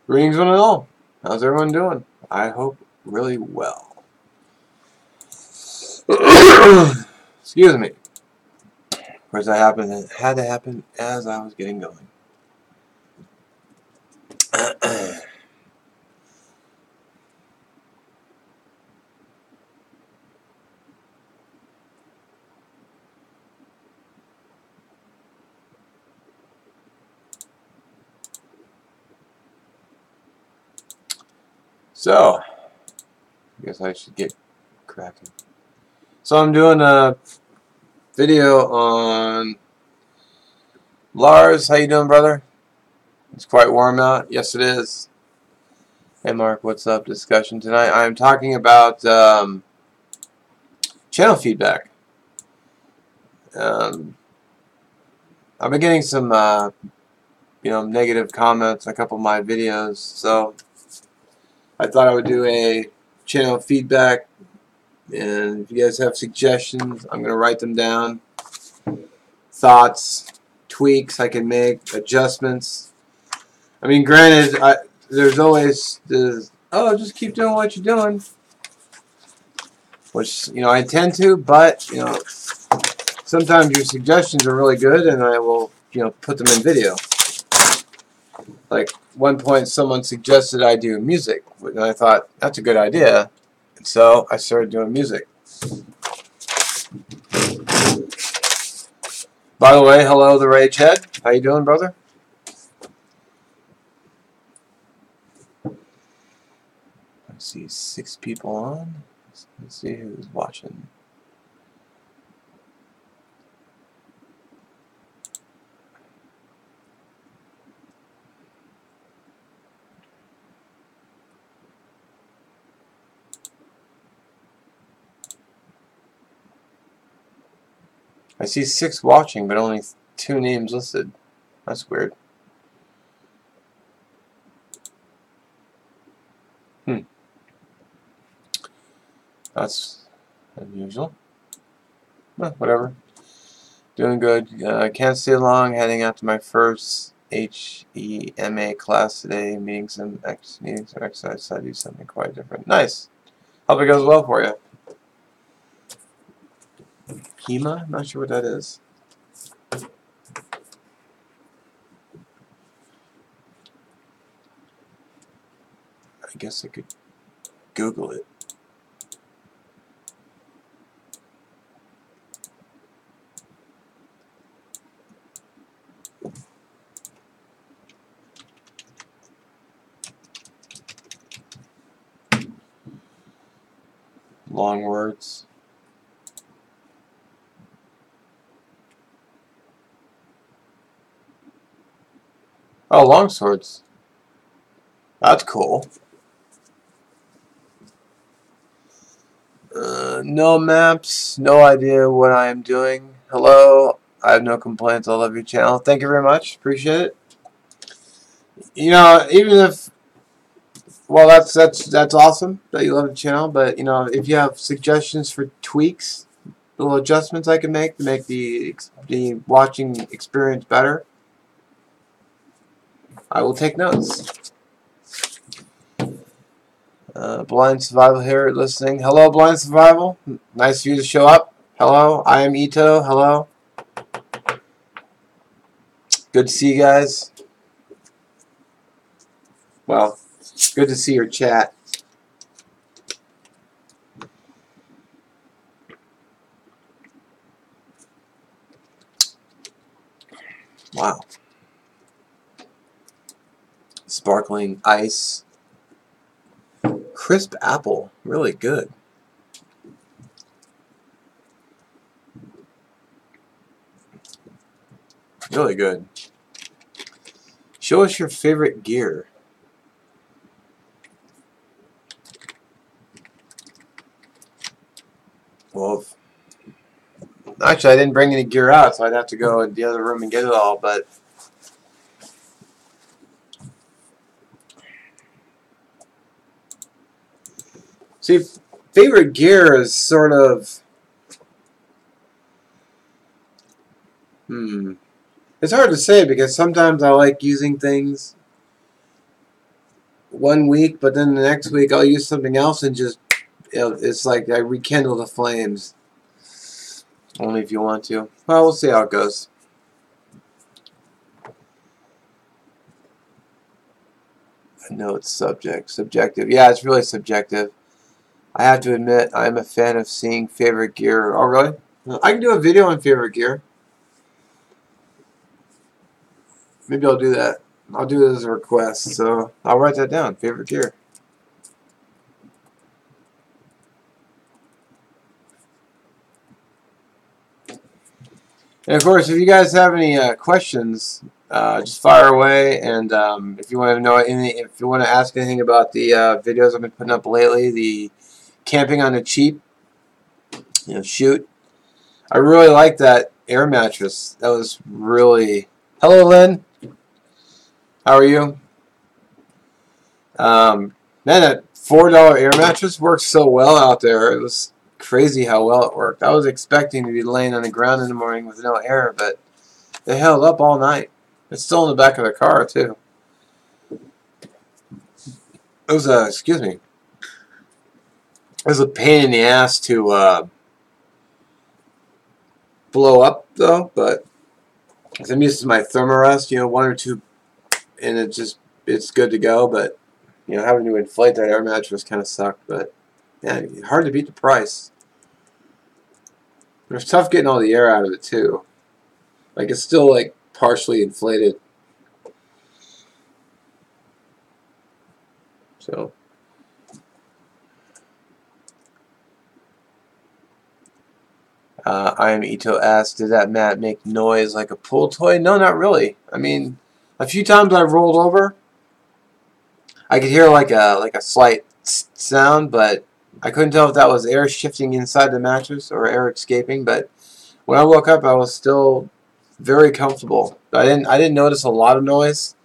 Greetings one and all. How's everyone doing? I hope really well. Excuse me. Of course, that had to happen as I was getting going. So, I guess I should get cracking. So I'm doing a video on Lars. How you doing, brother? It's quite warm out. Yes, it is. Hey, Mark. What's up? Discussion tonight. I'm talking about channel feedback. I've been getting some, negative comments on a couple of my videos, so I thought I would do a channel feedback. And if you guys have suggestions, I'm going to write them down. Thoughts, tweaks I can make, adjustments. I mean, granted, there's always this, oh, just keep doing what you're doing, which, I intend to, but, sometimes your suggestions are really good, and I will, put them in video. Like, one point someone suggested I do music, and I thought, that's a good idea, and so I started doing music. By the way, hello, the Rage Head. How you doing, brother? I see 6 people on. Let's see who's watching. I see 6 watching, but only 2 names listed. That's weird. That's unusual. Whatever. Doing good. Can't stay long. Heading out to my first HEMA class today. Meeting some exercise. So I do something quite different. Nice. Hope it goes well for you. HEMA? I'm not sure what that is. I guess I could Google it. Long words. Oh, long swords. That's cool. No maps. No idea what I am doing. Hello. I have no complaints. I love your channel. Thank you very much. Appreciate it. Even if, well, that's awesome that you love the channel. But if you have suggestions for tweaks, little adjustments I can make to make the watching experience better, I will take notes. Blind Survival here listening. Hello, Blind Survival. Nice of you to show up. Hello, I am Ito. Hello. Good to see you guys. Well, good to see your chat. Wow. Sparkling ice. Crisp apple. Really good. Really good. Show us your favorite gear. Well, actually, I didn't bring any gear out, so I'd have to go in the other room and get it all, but see, favorite gear is sort of... It's hard to say because sometimes I like using things one week, but then the next week I'll use something else and just... it's like I rekindle the flames. Only if you want to. Well, we'll see how it goes. I know it's subjective. Yeah, it's really subjective. I have to admit, I'm a fan of seeing favorite gear. Oh, really? I can do a video on favorite gear. Maybe I'll do that. I'll do it as a request. So I'll write that down. Favorite gear. And of course, if you guys have any questions, just fire away. And if you want to know if you want to ask anything about the videos I've been putting up lately, the camping on the cheap, shoot. I really like that air mattress. That was really... Hello, Lynn. How are you? Man, that $4 air mattress works so well out there. It was crazy how well it worked. I was expecting to be laying on the ground in the morning with no air, but it held up all night. It's still in the back of the car, too. It was a... excuse me. It was a pain in the ass to blow up, though, but I'm used to my Thermarest, one or two, and it's good to go, but having to inflate that air mattress kind of sucked, but yeah, hard to beat the price. It was tough getting all the air out of it too. Like, it's still like partially inflated. So I am Ito asked, did that mat make noise like a pool toy? No, not really. I mean, a few times I've rolled over, I could hear like a slight sound, but I couldn't tell if that was air shifting inside the mattress or air escaping. But when I woke up, I was still very comfortable. I didn't notice a lot of noise,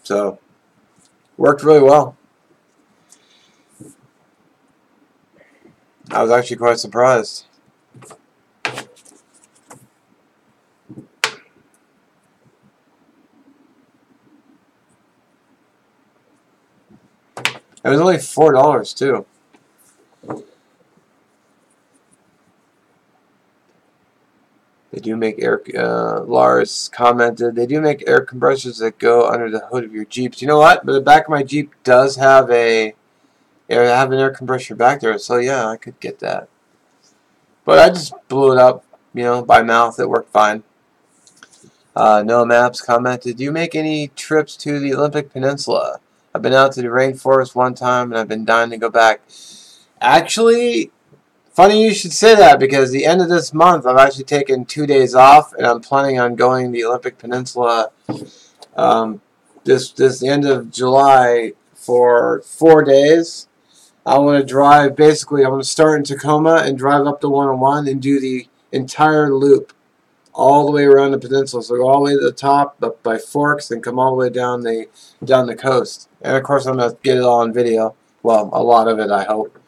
so worked really well. I was actually quite surprised. It was only $4 too. They do make air. Lars commented, they do make air compressors that go under the hood of your Jeeps. You know what? But the back of my Jeep does have an air compressor back there, so yeah, I could get that. But I just blew it up, by mouth. It worked fine. Noah Maps commented, do you make any trips to the Olympic Peninsula? I've been out to the rainforest one time, and I've been dying to go back. Actually, funny you should say that, because the end of this month, I've actually taken 2 days off, and I'm planning on going to the Olympic Peninsula this end of July for 4 days. I want to drive, basically, I want to start in Tacoma and drive up to 101 and do the entire loop all the way around the peninsula. So go all the way to the top, up by Forks, and come all the way down the coast. And of course, I'm going to get it all on video. Well, a lot of it, I hope.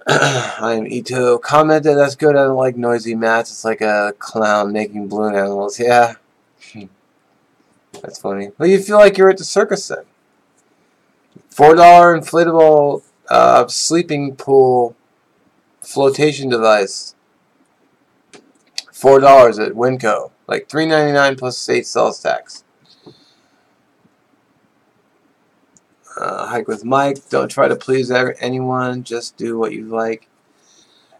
I am Ito. Commented, that's good. I don't like noisy mats. It's like a clown making balloon animals. Yeah. That's funny. Well, you feel like you're at the circus then. $4 inflatable sleeping pool flotation device. $4 at Winco. Like $3.99 plus state sales tax. Hike with Mike. Don't try to please anyone. Just do what you like.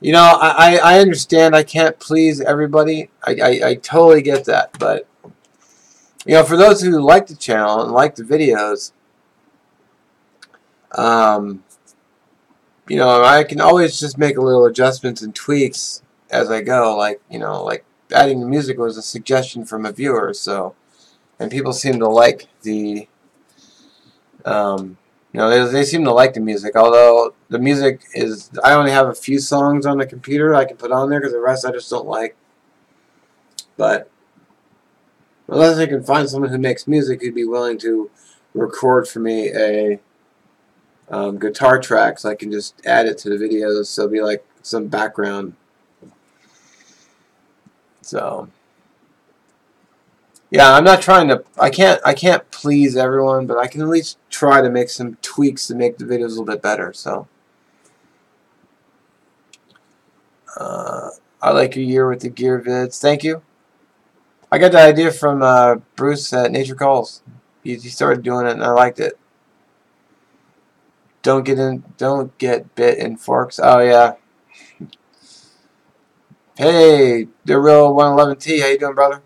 I understand I can't please everybody. I totally get that. But, for those who like the channel and like the videos, I can always just make a little adjustments and tweaks as I go. Like adding the music was a suggestion from a viewer. So, and people seem to like the... they seem to like the music, although the music is... I only have a few songs on the computer I can put on there, because the rest I just don't like. But unless I can find someone who makes music who'd be willing to record for me a guitar tracks. I can just add it to the videos, so it'll be like some background. So yeah, I'm not trying to. I can't please everyone, but I can at least try to make some tweaks to make the videos a little bit better. So I like your year with the gear vids. Thank you. I got the idea from Bruce at Nature Calls. He started doing it, and I liked it. Don't get bit in forks. Oh yeah. Hey, the real 111T. How you doing, brother?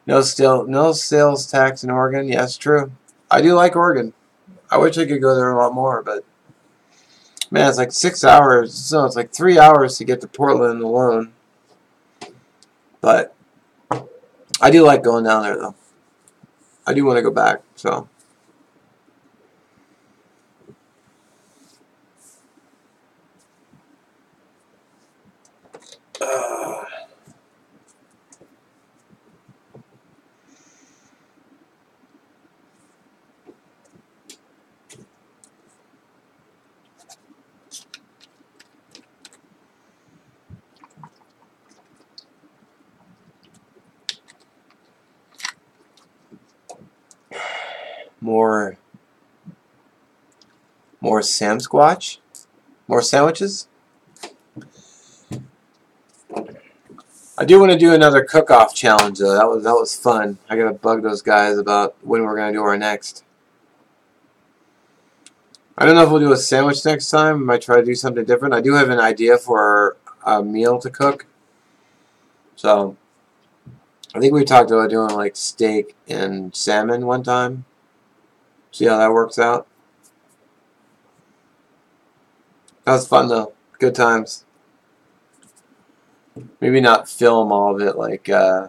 No sales tax in Oregon. Yes, true. I do like Oregon. I wish I could go there a lot more, but man, it's like 6 hours. So it's like 3 hours to get to Portland alone. But I do like going down there, though. I do want to go back. So. More Sam Squatch? More sandwiches? I do want to do another cook-off challenge, though. That was fun. I gotta bug those guys about when we're gonna do our next. I don't know if we'll do a sandwich next time. I might try to do something different. I do have an idea for a meal to cook. So I think we talked about doing like steak and salmon one time. See how that works out. That was fun though. Good times. Maybe not film all of it like I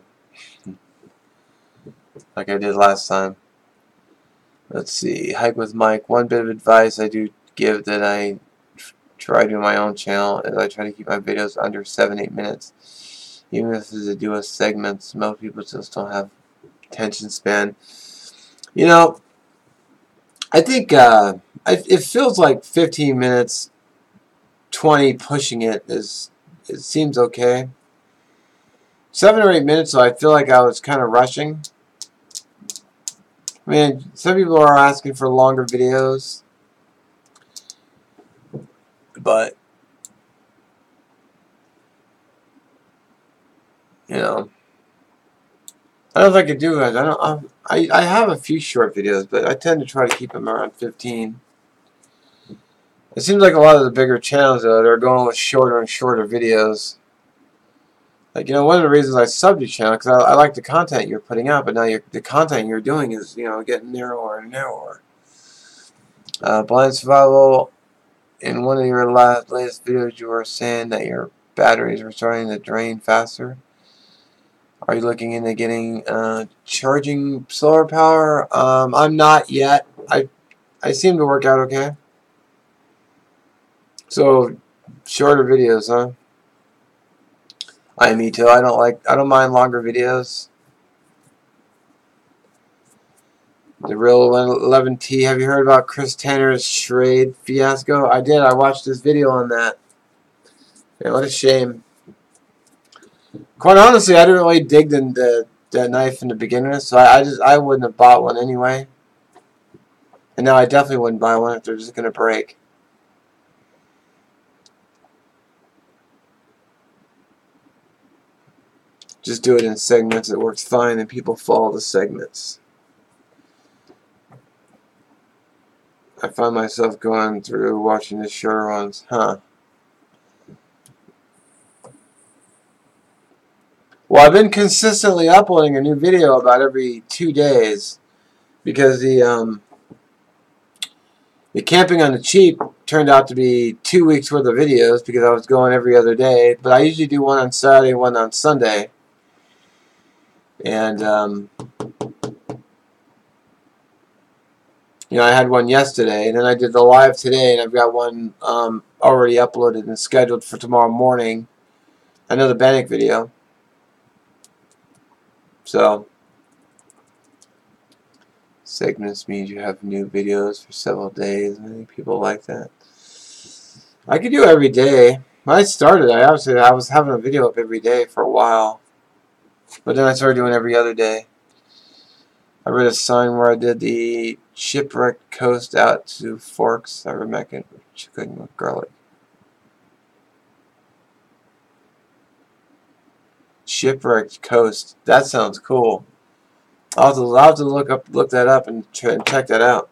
did last time. Let's see. Hike with Mike. One bit of advice I do give that I try to my own channel is I try to keep my videos under 7-8 minutes. Even if it's a duo segments, most people just don't have attention span. You know, I think it feels like 15 minutes, 20 pushing it seems okay. 7 or 8 minutes, so I feel like I was kind of rushing. I mean, some people are asking for longer videos, but you know, I don't know if I could do it. I have a few short videos, but I tend to try to keep them around 15. It seems like a lot of the bigger channels though, they're going with shorter and shorter videos. Like, you know, one of the reasons I subbed your channel because I like the content you're putting out, but now the content you're doing is, you know, getting narrower and narrower. Blind Survival. In one of your latest videos, you were saying that your batteries were starting to drain faster. Are you looking into getting charging solar power? I'm not yet. I seem to work out okay. So shorter videos, huh? Me too. I don't mind longer videos. The real 111T. Have you heard about Chris Tanner's Schrade fiasco? I did. I watched this video on that. Yeah, what a shame. Quite honestly, I didn't really dig the knife in the beginning, so I wouldn't have bought one anyway. And now I definitely wouldn't buy one if they're just gonna break. Just do it in segments. It works fine, and people follow the segments. I find myself going through watching the shorter ones, huh? Well, I've been consistently uploading a new video about every 2 days because the camping on the cheap turned out to be 2 weeks worth of videos because I was going every other day. But I usually do one on Saturday, one on Sunday. And, you know, I had one yesterday, and then I did the live today, and I've got one already uploaded and scheduled for tomorrow morning. Another Bannock video. So, Segments means you have new videos for several days. Many people like that. I could do every day. When I started, I was having a video up every day for a while. But then I started doing every other day. I read a sign where I did the shipwrecked coast out to Forks. I remember chicken with garlic. Shipwrecked coast. That sounds cool. I'll have to look that up and check that out.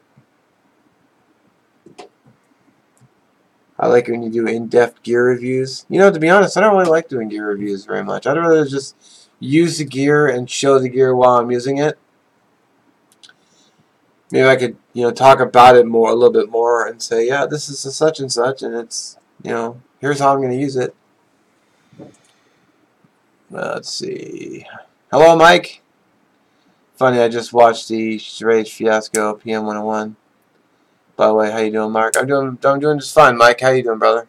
I like when you do in-depth gear reviews. You know, to be honest, I don't really like doing gear reviews very much. I'd rather just use the gear and show the gear while I'm using it. Maybe I could, talk about it a little bit more, and say, yeah, this is a such and such, and it's, here's how I'm going to use it. Let's see. Hello, Mike. Funny, I just watched the Rage Fiasco PM 101. By the way, how you doing, Mark? I'm doing just fine, Mike. How you doing, brother?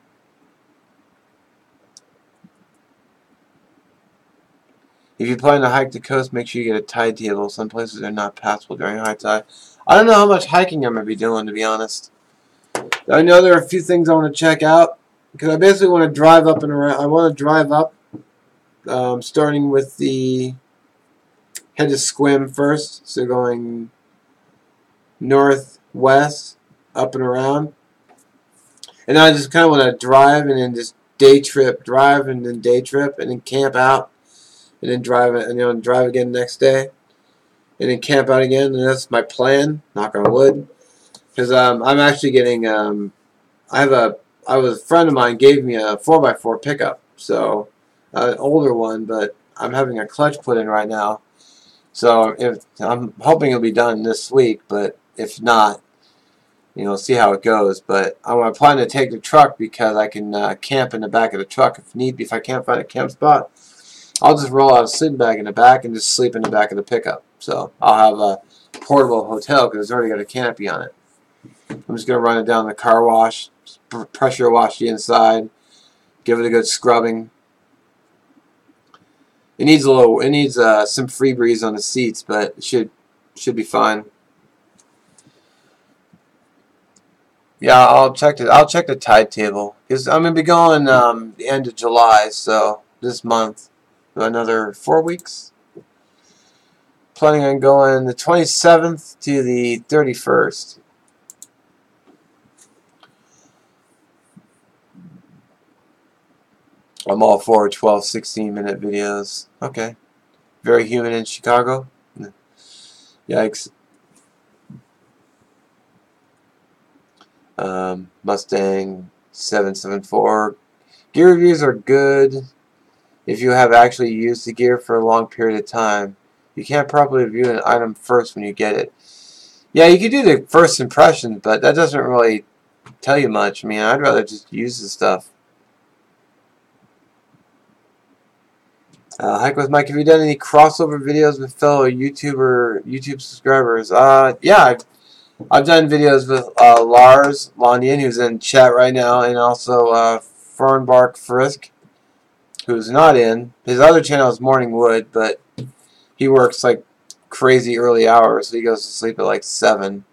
If you plan to hike the coast, make sure you get a tide table. Some places are not passable during high tide. I don't know how much hiking I'm going to be doing, to be honest. I know there are a few things I want to check out, because I basically want to drive up and around. I want to drive up, starting with head to Sequim first, so going northwest, up and around. And then I just kind of want to drive and then just day trip, drive and then day trip, and then camp out, and then drive it, and drive again the next day, and then camp out again. And that's my plan. Knock on wood, because I'm actually getting a friend of mine gave me a 4x4 pickup, so an older one, but I'm having a clutch put in right now. So I'm hoping it'll be done this week, but if not, see how it goes. But I'm planning to take the truck because I can camp in the back of the truck if need be. If I can't find a camp spot, I'll just roll out a sleeping bag in the back and just sleep in the back of the pickup. So I'll have a portable hotel because it's already got a canopy on it. I'm just going to run it down the car wash, pressure wash the inside, give it a good scrubbing. It needs some Febreze on the seats, but it should be fine. Yeah, I'll check the tide table, because I'm gonna be going the end of July, so this month, another 4 weeks. Planning on going the 27th to the 31st. I'm all for 12, 16-minute videos. Okay. Very humid in Chicago. Yikes. Mustang 774. Gear reviews are good if you have actually used the gear for a long period of time. You can't properly review an item first when you get it. Yeah, you can do the first impressions, but that doesn't really tell you much. I mean, I'd rather just use the stuff. Hike with Mike, have you done any crossover videos with fellow YouTube subscribers? Yeah, I've done videos with Lars Londian, who's in chat right now, and also Fernbark Frisk, who's not in. His other channel is Morning Wood, but he works like crazy early hours, so he goes to sleep at like 7.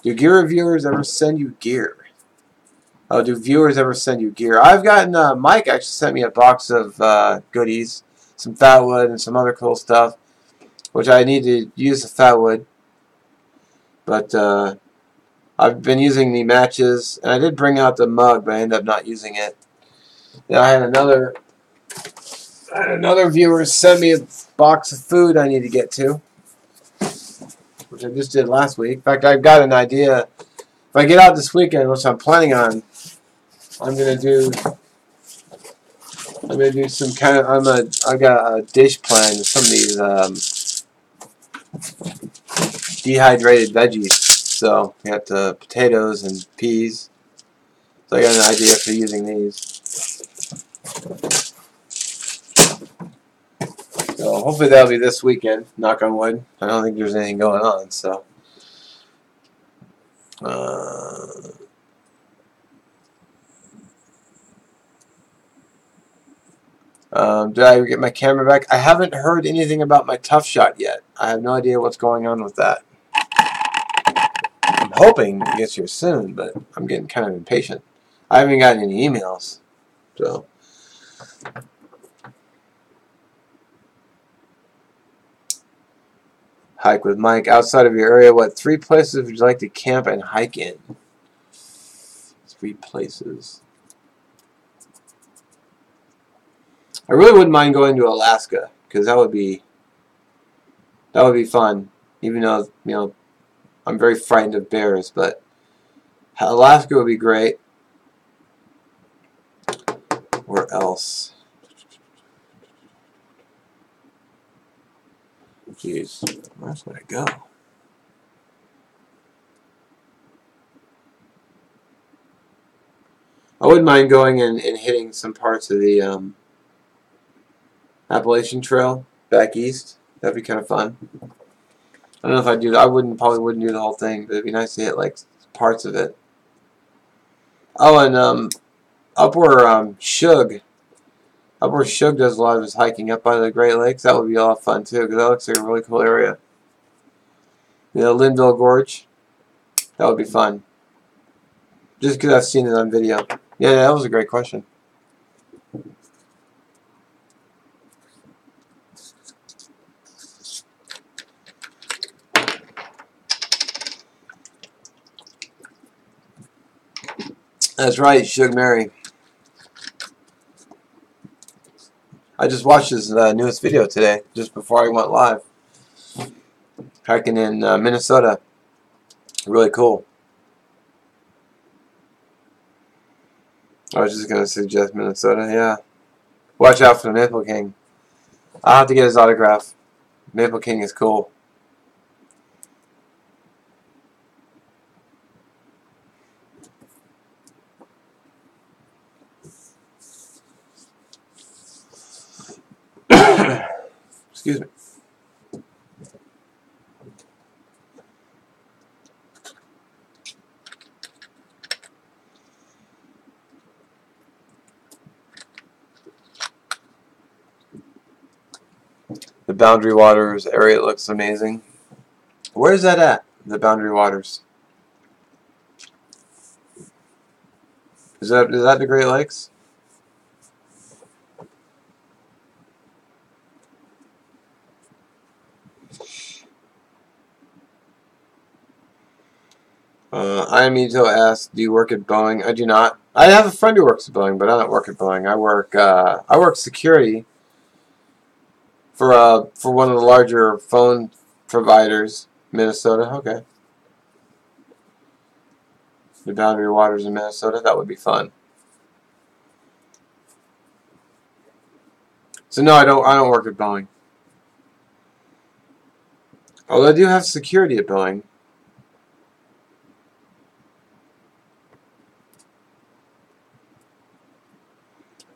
Do gear reviewers ever send you gear? Oh, do viewers ever send you gear? I've gotten, Mike actually sent me a box of goodies, some Fatwood and some other cool stuff, which I need to use the Fatwood. But I've been using the matches, and I did bring out the mug, but I ended up not using it. Then I had another viewer send me a box of food I need to get to, which I just did last week. In fact, I've got an idea. If I get out this weekend, which I'm planning on, I'm gonna do some kind of. I've got a dish plan with some of these dehydrated veggies. So we got the potatoes and peas. So I got an idea for using these. So hopefully that'll be this weekend. Knock on wood. I don't think there's anything going on. So. Did I get my camera back? I haven't heard anything about my Tough Shot yet. I have no idea what's going on with that. I'm hoping it gets here soon, but I'm getting kind of impatient. I haven't gotten any emails, so. Hike with Mike. Outside of your area, what 3 places would you like to camp and hike in? 3 places. I really wouldn't mind going to Alaska, because that would be fun. Even though, you know, I'm very frightened of bears, but Alaska would be great. Where else? Jeez, where else would I go? I wouldn't mind going and hitting some parts of the Appalachian Trail back east. That'd be kind of fun. I don't know if I'd do that. Probably wouldn't do the whole thing, but it'd be nice to hit like parts of it. Oh, and up where Shug does a lot of his hiking up by the Great Lakes. That would be a lot of fun too, because that looks like a really cool area. You know, Linville Gorge. That would be fun. Just because I've seen it on video. Yeah, that was a great question. That's right, Shug Mary. I just watched his newest video today, just before I went live. Hiking in Minnesota. Really cool. I was just going to suggest Minnesota, yeah. Watch out for the Maple King. I'll have to get his autograph. Maple King is cool. Excuse me. The Boundary Waters area looks amazing. Where is that at? The Boundary Waters. Is that the Great Lakes? Iamito asks, "Do you work at Boeing?" I do not. I have a friend who works at Boeing, but I don't work at Boeing. I work security for one of the larger phone providers, Minnesota. Okay. The Boundary Waters in Minnesota. That would be fun. So no, I don't work at Boeing. Although I do have security at Boeing.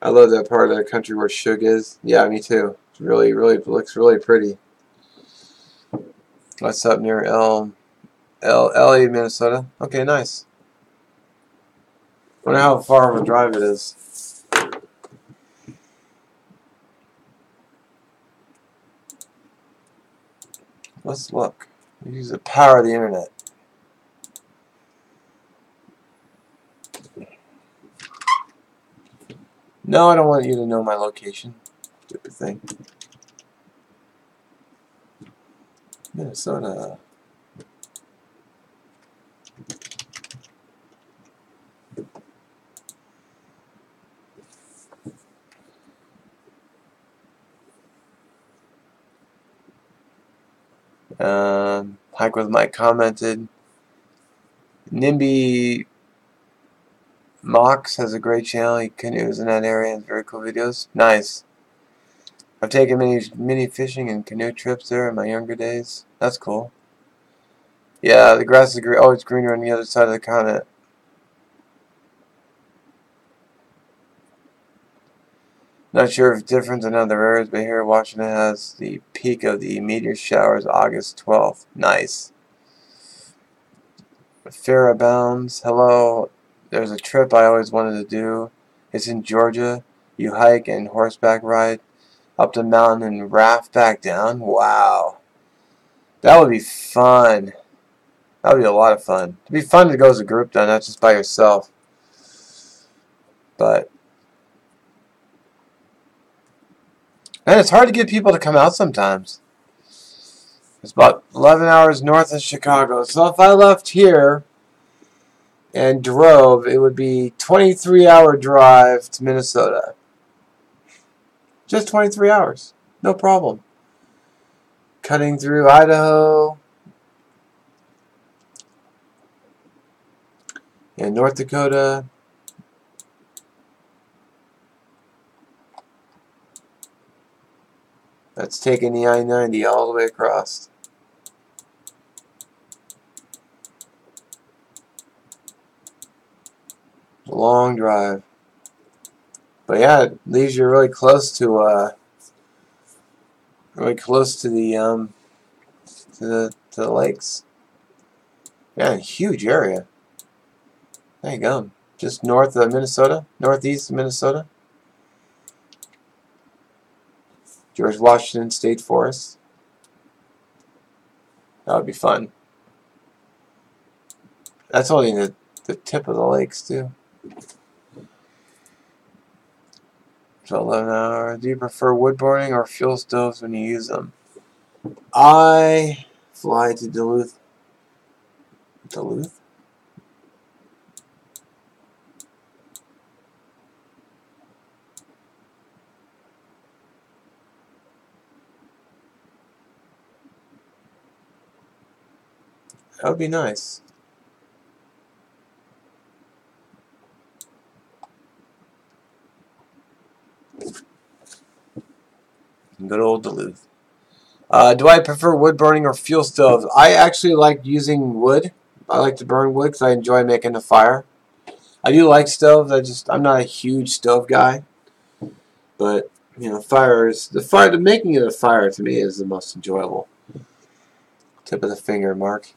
I love that part of the country where Shug is. Yeah, me too. It's really looks really pretty. What's up near LA, Minnesota? Okay, nice. Wonder how far of a drive it is. Let's look. Use the power of the internet. No, I don't want you to know my location. Stupid thing. Minnesota. Hike with Mike commented. Nimby Mox has a great channel. He canoes in that area and very cool videos. Nice. I've taken many fishing and canoe trips there in my younger days. That's cool. Yeah, the grass is green. Oh, it's greener on the other side of the continent. Not sure if it's different in other areas, but here Washington has the peak of the meteor showers August 12th. Nice. Fair abounds. Hello. There's a trip I always wanted to do. It's in Georgia. You hike and horseback ride up the mountain and raft back down. Wow. That would be fun. That would be a lot of fun. It'd be fun to go as a group, though, not just by yourself. But, man, it's hard to get people to come out sometimes. It's about 11 hours north of Chicago. So if I left here and drove, it would be 23-hour drive to Minnesota. Just 23 hours. No problem. Cutting through Idaho and North Dakota. That's taking the I-90 all the way across. It's a long drive. But yeah, it leaves you really close to the lakes. Yeah, huge area. There you go. Just north of Minnesota, northeast of Minnesota. George Washington State Forest. That would be fun. That's only the tip of the lakes, too. So 11 hours. Do you prefer wood burning or fuel stoves when you use them? I fly to Duluth. Duluth? That would be nice. Good old Duluth. Do I prefer wood burning or fuel stoves? I actually like using wood. I like to burn wood because I enjoy making a fire. I do like stoves. I'm not a huge stove guy, but you know, the making of the fire to me is the most enjoyable. Tip of the finger, Mark.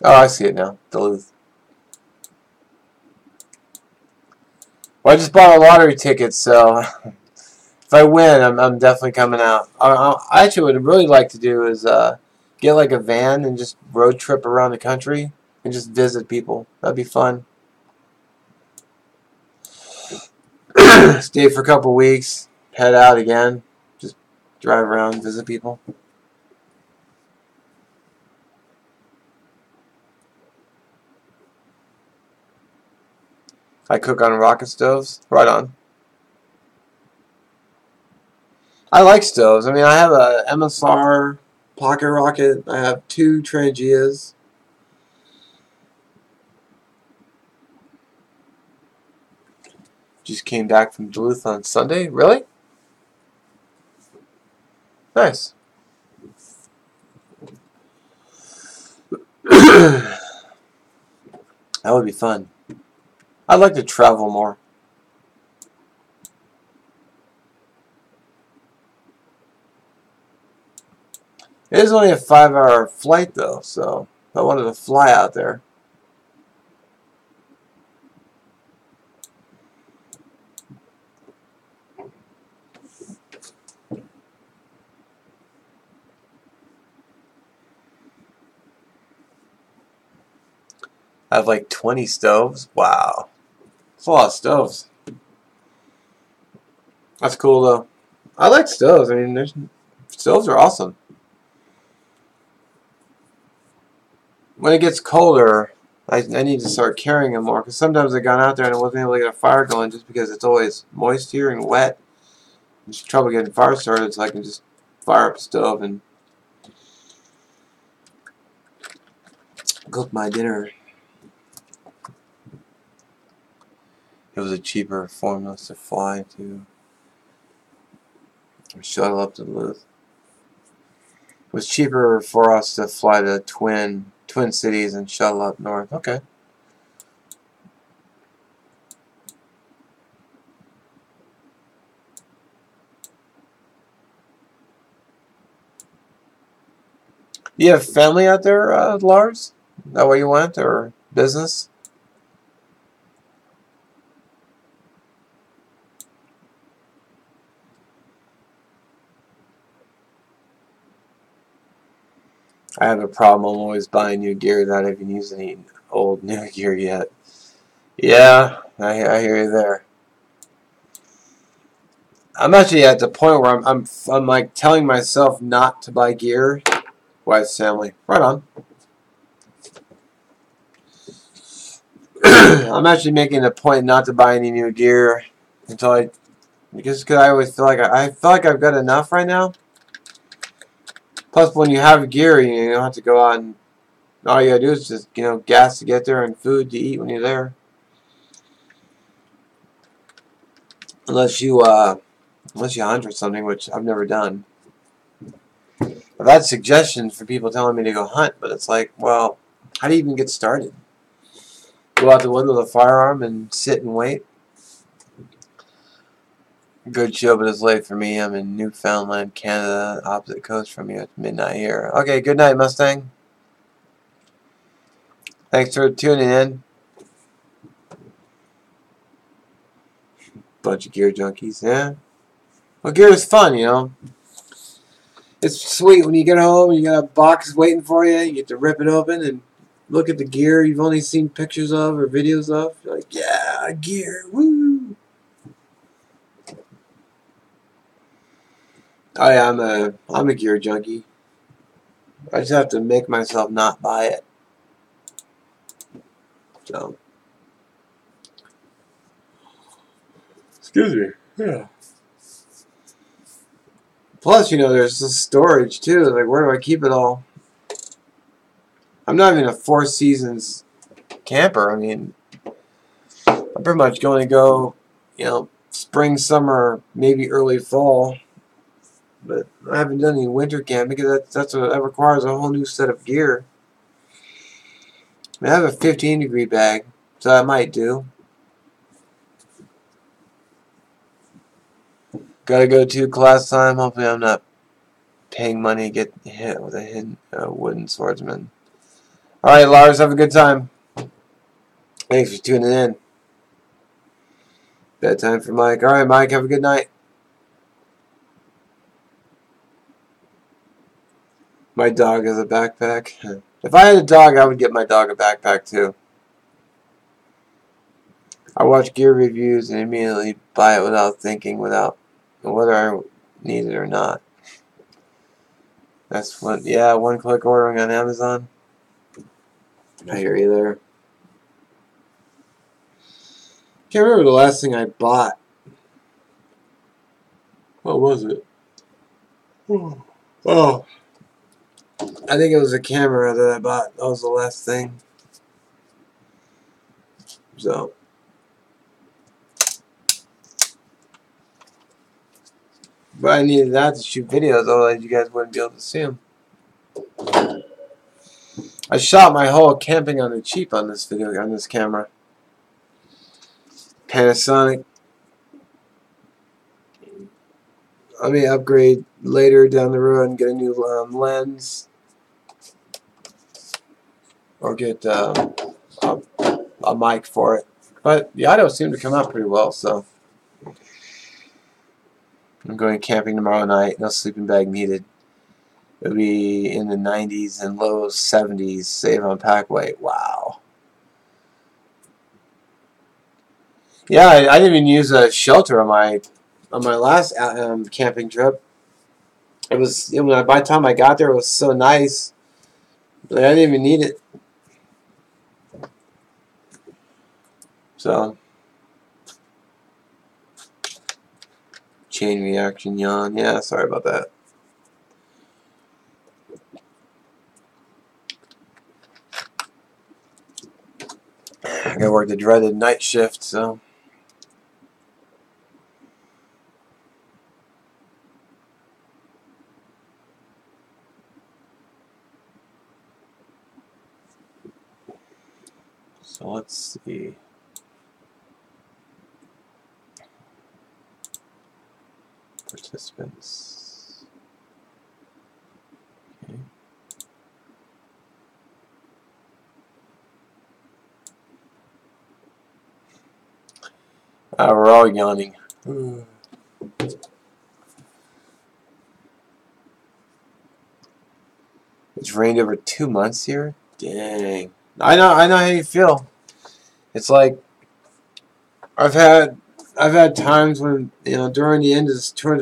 Oh, I see it now. Duluth. Well, I just bought a lottery ticket, so if I win, I'm definitely coming out. I actually would really like to do is get like a van and just road trip around the country and just visit people. That'd be fun. Stay for a couple weeks, head out again, just drive around, visit people. I cook on rocket stoves. Right on. I like stoves. I mean, I have a MSR pocket rocket. I have 2 Trangias. Just came back from Duluth on Sunday. Really? Nice. That would be fun. I'd like to travel more. It is only a 5-hour flight, though, so if I wanted to fly out there. I have like 20 stoves. Wow. That's a lot of stoves. That's cool, though. I like stoves. I mean, stoves are awesome. When it gets colder, I need to start carrying them more, because sometimes I got out there and I wasn't able to get a fire going just because it's always moist here and wet. There's trouble getting fire started, so I can just fire up a stove and cook my dinner. It was a cheaper formula to fly to shuttle up to Duluth. It was cheaper for us to fly to Twin Cities and shuttle up north. Okay. Do you have family out there, Lars? Is that where you went, or business? I have a problem. I'm always buying new gear without even using any old new gear yet. Yeah, I hear you there. I'm actually at the point where I'm like telling myself not to buy gear. Wife's family. Right on. I'm actually making a point not to buy any new gear until because I always feel like I feel like I've got enough right now. Plus, when you have gear, you don't have to go out and all you gotta do is just gas to get there and food to eat when you're there. Unless you hunt or something, which I've never done. I've had suggestions for people telling me to go hunt, but it's like, well, how do you even get started? Go out the woods with a firearm and sit and wait? Good show, but it's late for me. I'm in Newfoundland, Canada, opposite coast from you. It's midnight here. Okay, good night, Mustang. Thanks for tuning in. Bunch of gear junkies, yeah. Well, gear is fun, It's sweet when you get home and you got a box waiting for you. You get to rip it open and look at the gear you've only seen pictures of or videos of. You're like, yeah, gear, woo! Oh yeah, I'm a gear junkie. I just have to make myself not buy it. So, excuse me. Yeah. Plus, there's the storage too. Like, where do I keep it all? I'm not even a Four Seasons camper. I mean, I'm pretty much going to go, spring, summer, maybe early fall. But I haven't done any winter camping because that requires a whole new set of gear. I have a 15-degree bag, so I might do. Gotta go to class time. Hopefully, I'm not paying money to get hit with a hidden wooden swordsman. All right, Lars, have a good time. Thanks for tuning in. Bedtime for Mike. All right, Mike, have a good night. My dog has a backpack. If I had a dog, I would get my dog a backpack too. I watch gear reviews and immediately buy it without thinking, without whether I need it or not. That's one-click ordering on Amazon. I hear you there. Can't remember the last thing I bought. What was it? Oh, I think it was a camera that I bought. That was the last thing. So, but I needed that to shoot videos, otherwise you guys wouldn't be able to see them. I shot my whole camping on the cheap on this camera. Panasonic. I may upgrade later down the road and get a new lens, or get a mic for it. But the audio seemed to come out pretty well, so I'm going camping tomorrow night. No sleeping bag needed. It'll be in the 90s and low 70s. Save on pack weight. Wow. Yeah, I didn't even use a shelter on my last camping trip. It was by the time I got there, it was so nice. But I didn't even need it. So, chain reaction yawn. Yeah, sorry about that. I gotta work the dreaded night shift, so. So let's see. Participants. Okay. We're all yawning. It's It's rained over 2 months here. Dang. I know how you feel. It's like I've had times when, you know, during the end of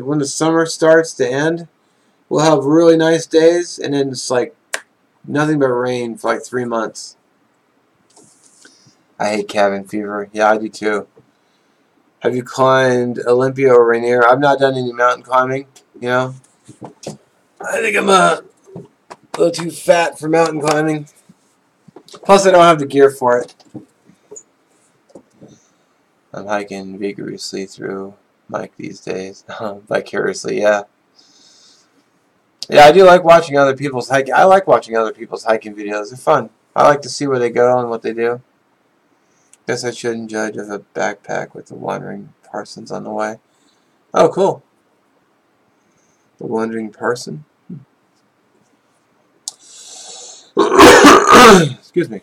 when the summer starts to end, we'll have really nice days, and then it's like nothing but rain for like 3 months. I hate cabin fever. Yeah, I do too. Have you climbed Olympia or Rainier? I've not done any mountain climbing, you know. I think I'm a little too fat for mountain climbing. Plus, I don't have the gear for it. I'm hiking vigorously through Mike these days. Vicariously, yeah. Yeah, I do like watching other people's hiking. I like watching other people's hiking videos. They're fun. I like to see where they go and what they do. Guess I shouldn't judge of a backpack with the wandering parsons on the way. Oh, cool. The wandering parson. Excuse me.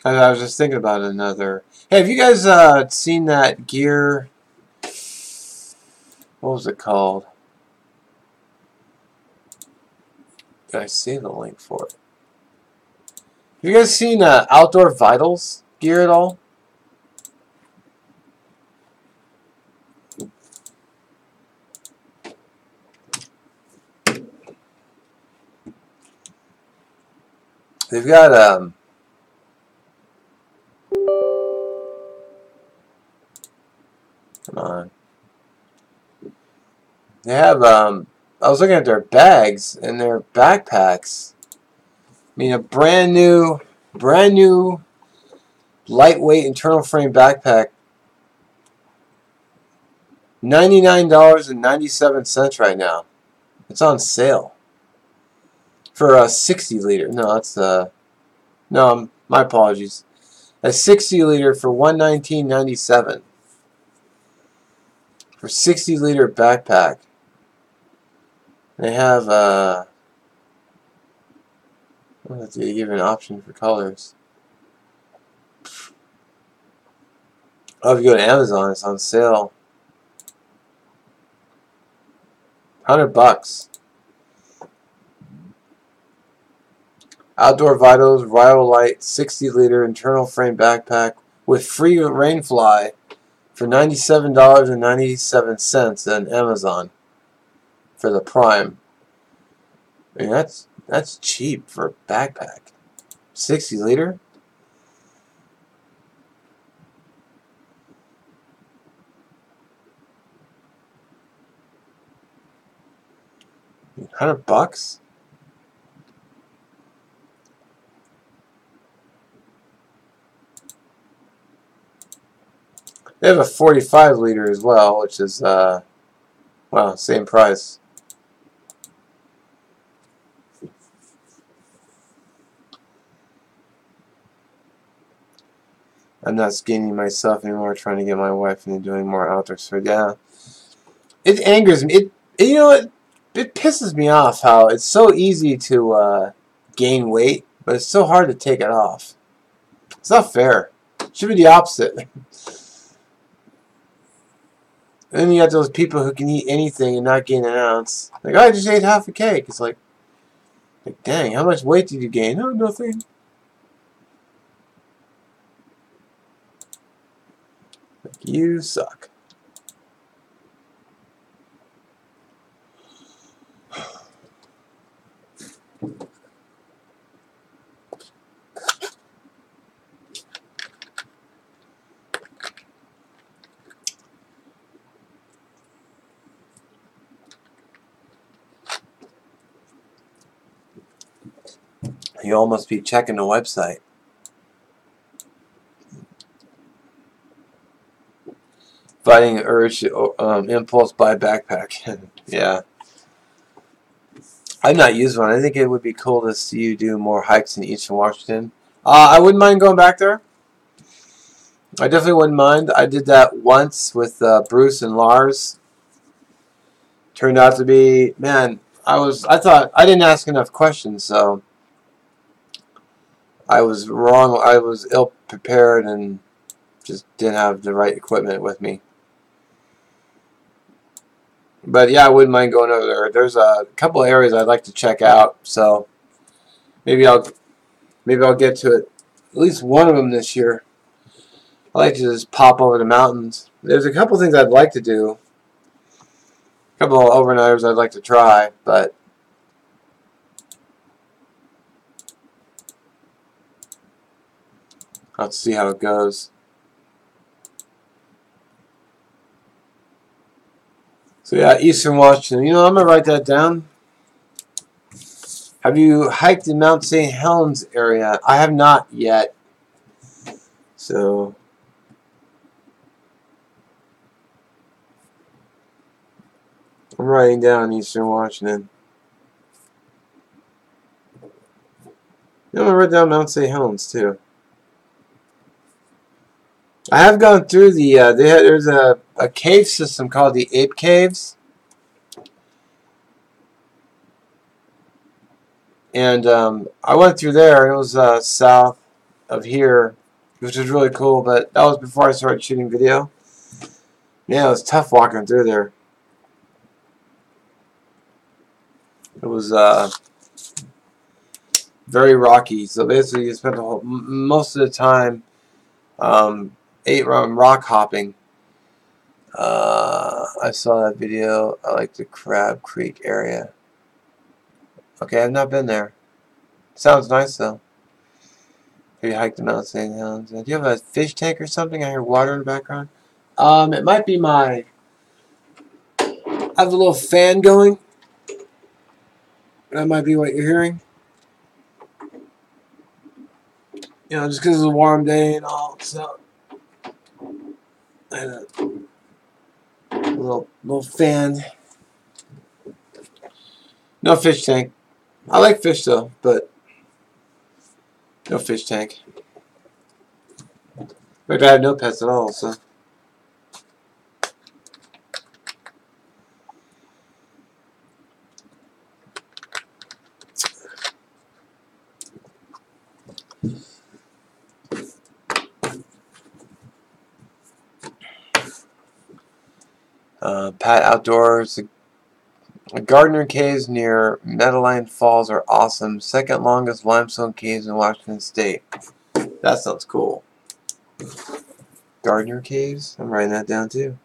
I was just thinking about another. Hey, have you guys seen that gear? What was it called? Did I see the link for it? Have you guys seen Outdoor Vitals gear at all? They've got come on. They have I was looking at their bags and their backpacks. I mean, a brand new lightweight internal frame backpack, $99.97 right now. It's on sale for a 60 liter. No, that's no, my apologies. A 60 liter for $119.97 for 60 liter backpack. They have I don't know if they give an option for colors. Oh, if you go to Amazon, it's on sale. $100. Outdoor Vitals Rhyolite 60 liter internal frame backpack with free rainfly for $97.97 on Amazon for the Prime. I mean, that's cheap for a backpack. 60 liter? $100? They have a 45 liter as well, which is well, same price. I'm not skinning myself anymore, trying to get my wife into doing more outdoor sport. Yeah, it angers me. You know what? It pisses me off how it's so easy to gain weight, but it's so hard to take it off. It's not fair. It should be the opposite. And then you got those people who can eat anything and not gain an ounce. Like, oh, I just ate half a cake. It's like, dang, how much weight did you gain? Oh, nothing. Like, you suck. You all must be checking the website. Fighting urge to impulse buy backpack. Yeah. I've not used one. I think it would be cool to see you do more hikes in Eastern Washington. I wouldn't mind going back there. I definitely wouldn't mind. I did that once with Bruce and Lars. Turned out to be, man, I thought I didn't ask enough questions, so I was wrong. I was ill prepared and just didn't have the right equipment with me. But yeah, I wouldn't mind going over there. There's a couple areas I'd like to check out, so maybe I'll get to it. At least one of them this year. I like to just pop over the mountains. There's a couple things I'd like to do. A couple of overnighters I'd like to try, but I'll see how it goes. So yeah, Eastern Washington. You know, I'm gonna write that down. Have you hiked in Mount St. Helens area? I have not yet. So I'm writing down Eastern Washington. I'm gonna write down Mount St. Helens too. I have gone through the. There's a cave system called the Ape Caves, and I went through there. It was south of here, which was really cool. But that was before I started shooting video. Yeah, it was tough walking through there. It was very rocky. So basically, you spent most of the time rock hopping. I saw that video. I like the Crab Creek area. Okay, I've not been there. Sounds nice though. Have you hiked the Mount St. Helens? Do you have a fish tank or something? I hear water in the background. It might be my. I have a little fan going. That might be what you're hearing. You know, just because it's a warm day and all. So, and a little fan. No fish tank. I like fish though, but no fish tank. In fact, I have no pets at all, so. Pat Outdoors. The Gardner Caves near Medellin Falls are awesome. Second longest limestone caves in Washington State. That sounds cool. Gardner Caves? I'm writing that down too.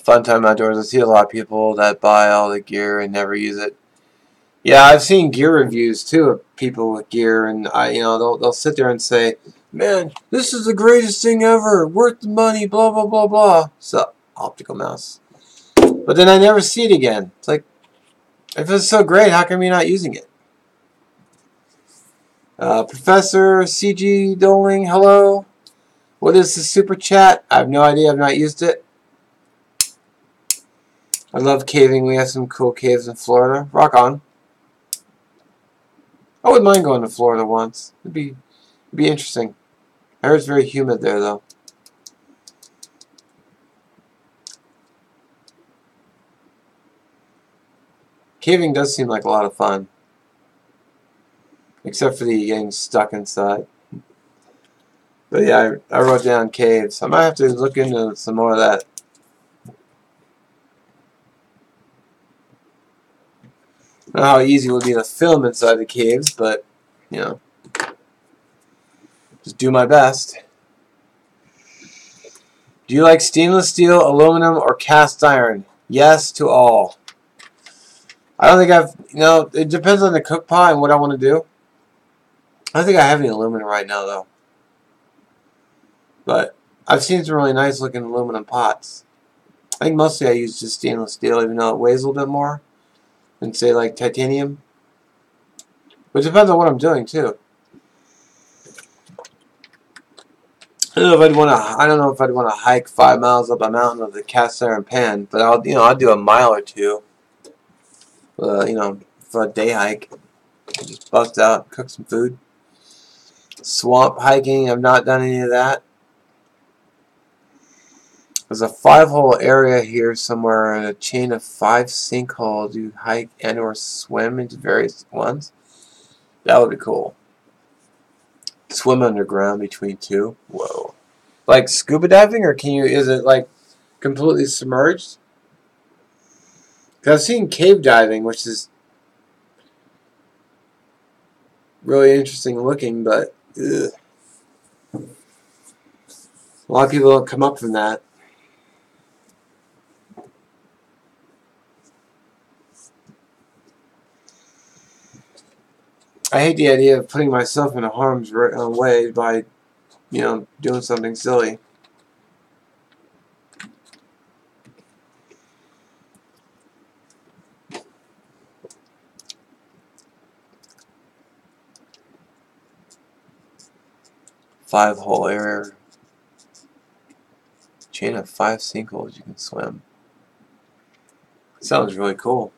Fun Time Outdoors. I see a lot of people that buy all the gear and never use it. Yeah, I've seen gear reviews too of people with gear, and they'll sit there and say, "Man, this is the greatest thing ever, worth the money." Blah blah blah blah. So optical mouse, but then I never see it again. It's like, if it's so great, how come you're not using it? Professor CG Doling, hello. What is the super chat? I have no idea. I've not used it. I love caving. We have some cool caves in Florida. Rock on. I wouldn't mind going to Florida once. It'd be interesting. I heard it's very humid there, though. Caving does seem like a lot of fun. Except for the getting stuck inside. But yeah, I wrote down caves. I might have to look into some more of that. I don't know how easy it would be to film inside the caves, but, you know, just do my best. Do you like stainless steel, aluminum, or cast iron? Yes to all. I don't think it depends on the cook pot and what I want to do. I don't think I have any aluminum right now, though. But I've seen some really nice looking aluminum pots. I think mostly I use just stainless steel, even though it weighs a little bit more than, say, like titanium. But it depends on what I'm doing, too. I don't know if I'd want to hike 5 miles up a mountain with a cast iron pan, but I'll do a mile or two. For a day hike, just bust out, cook some food. Swamp hiking, I've not done any of that. There's a 5-hole area here somewhere in a chain of 5 sinkholes. You hike and/or swim into various ones. That would be cool. Swim underground between two. Whoa. Like scuba diving, or can you? Is it like completely submerged? Because I've seen cave diving, which is really interesting looking, but ugh. A lot of people don't come up from that. I hate the idea of putting myself in harm's way by, doing something silly. Five-hole area. Chain of 5 sinkholes you can swim. Sounds really cool.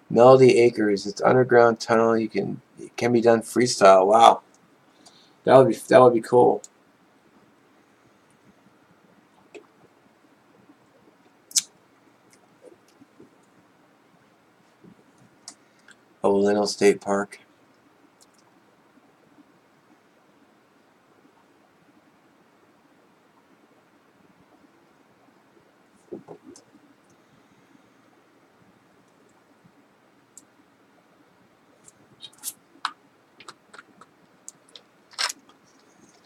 Melody Acres. It's underground tunnel. It can be done freestyle. Wow, that would be cool. Olino State Park.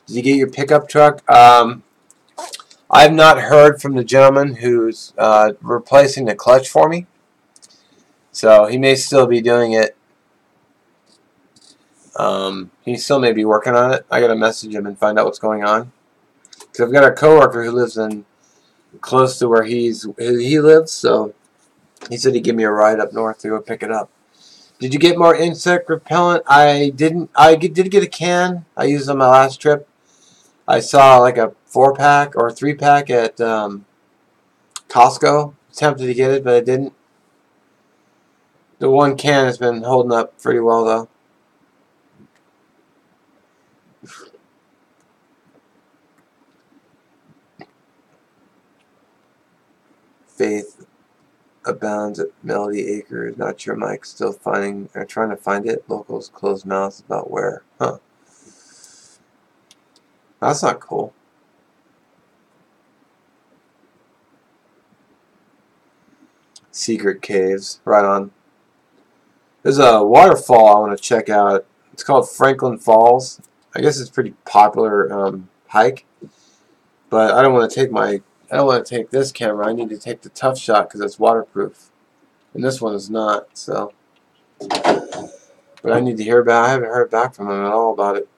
Did you get your pickup truck? I've not heard from the gentleman who's replacing the clutch for me, so he may still be doing it. He still may be working on it. I got to message him and find out what's going on. Because I've got a coworker who lives in close to where he lives, so he said he'd give me a ride up north to go pick it up. Did you get more insect repellent? I didn't. Did get a can. I used on my last trip. I saw like a 4-pack or 3-pack at Costco. Tempted to get it, but I didn't. The one can has been holding up pretty well, though. Faith abounds at Melody Acres. Not sure Mike's still trying to find it. Locals close mouths about where. Huh. That's not cool. Secret caves. Right on. There's a waterfall I want to check out. It's called Franklin Falls. I guess it's a pretty popular hike. But I don't want to take this camera. I need to take the Tough Shot because it's waterproof. And this one is not, so. But I need to hear back. I haven't heard back from him at all about it.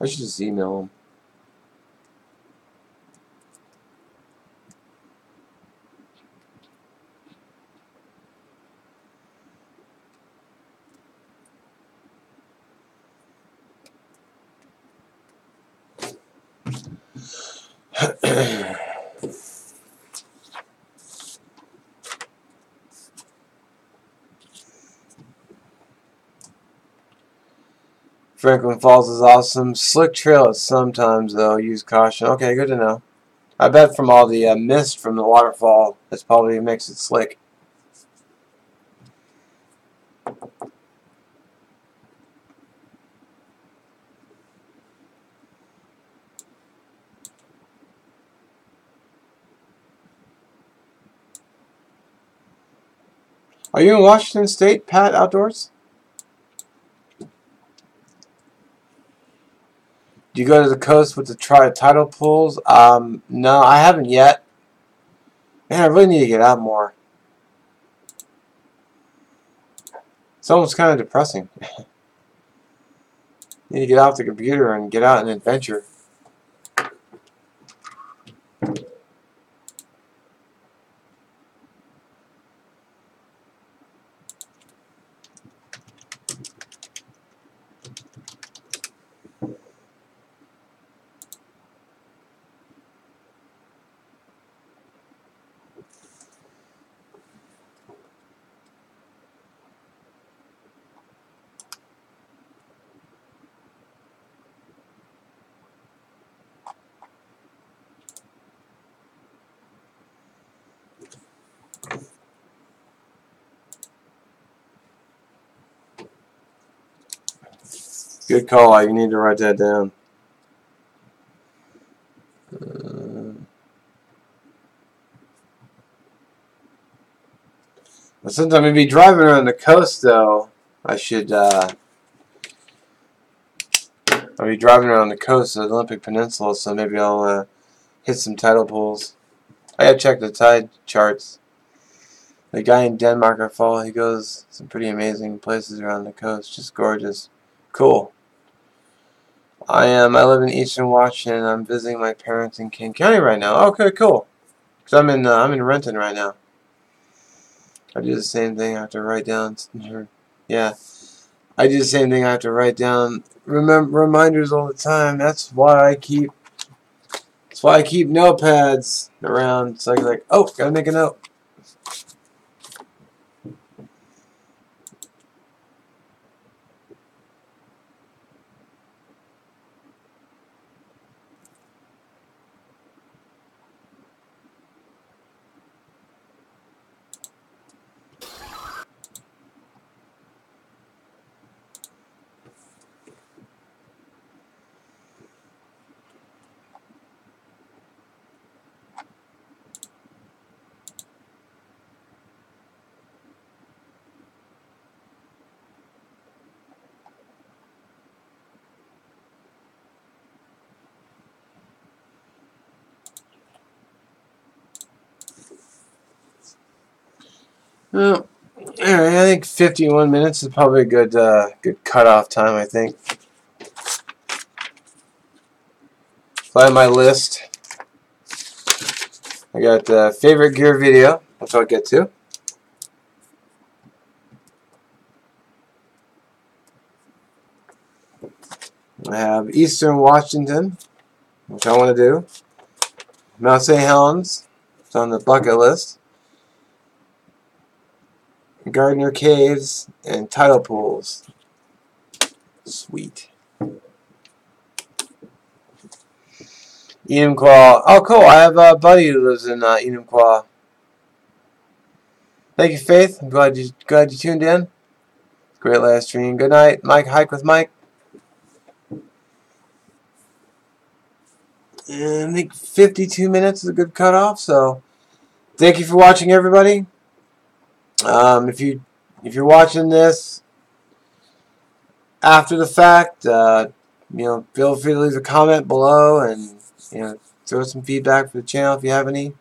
I should just email him. Franklin Falls is awesome. Slick trail at sometimes, though. Use caution. Okay, good to know. I bet from all the mist from the waterfall, that's probably makes it slick. Are you in Washington State, Pat, outdoors? Do you go to the coast with the tidal pools? No, I haven't yet. Man, I really need to get out more. It's almost kind of depressing. Need to get off the computer and get out and adventure. Good call. You need to write that down. But since I'm gonna be driving around the coast, though, I'll be driving around the coast of the Olympic Peninsula, so maybe I'll hit some tidal pools. I gotta check the tide charts. The guy in Denmark I follow, he goes some pretty amazing places around the coast. Just gorgeous. Cool. I live in Eastern Washington. I'm visiting my parents in King County right now. Okay, cool. Cause I'm in Renton right now. I do the same thing. I have to write down. Yeah, I do the same thing. I have to write down reminders all the time. That's why I keep notepads around. So I like, oh, gotta make a note. Well, anyway, I think 51 minutes is probably a good cutoff time. I think. Find my list. I got favorite gear video, which I'll get to. I have Eastern Washington, which I want to do. Mount St. Helens, it's on the bucket list. Gardner Caves and tidal pools. Sweet. Enumclaw. Oh, cool. I have a buddy who lives in Enumclaw. Thank you, Faith. I'm glad you tuned in. Great last stream. Good night, Mike. Hike with Mike. And I think 52 minutes is a good cutoff. So, thank you for watching, everybody. If you're watching this after the fact, feel free to leave a comment below and throw some feedback for the channel if you have any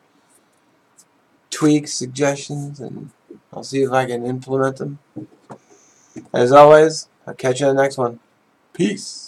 tweaks, suggestions, and I'll see if I can implement them. As always, I'll catch you on the next one. Peace.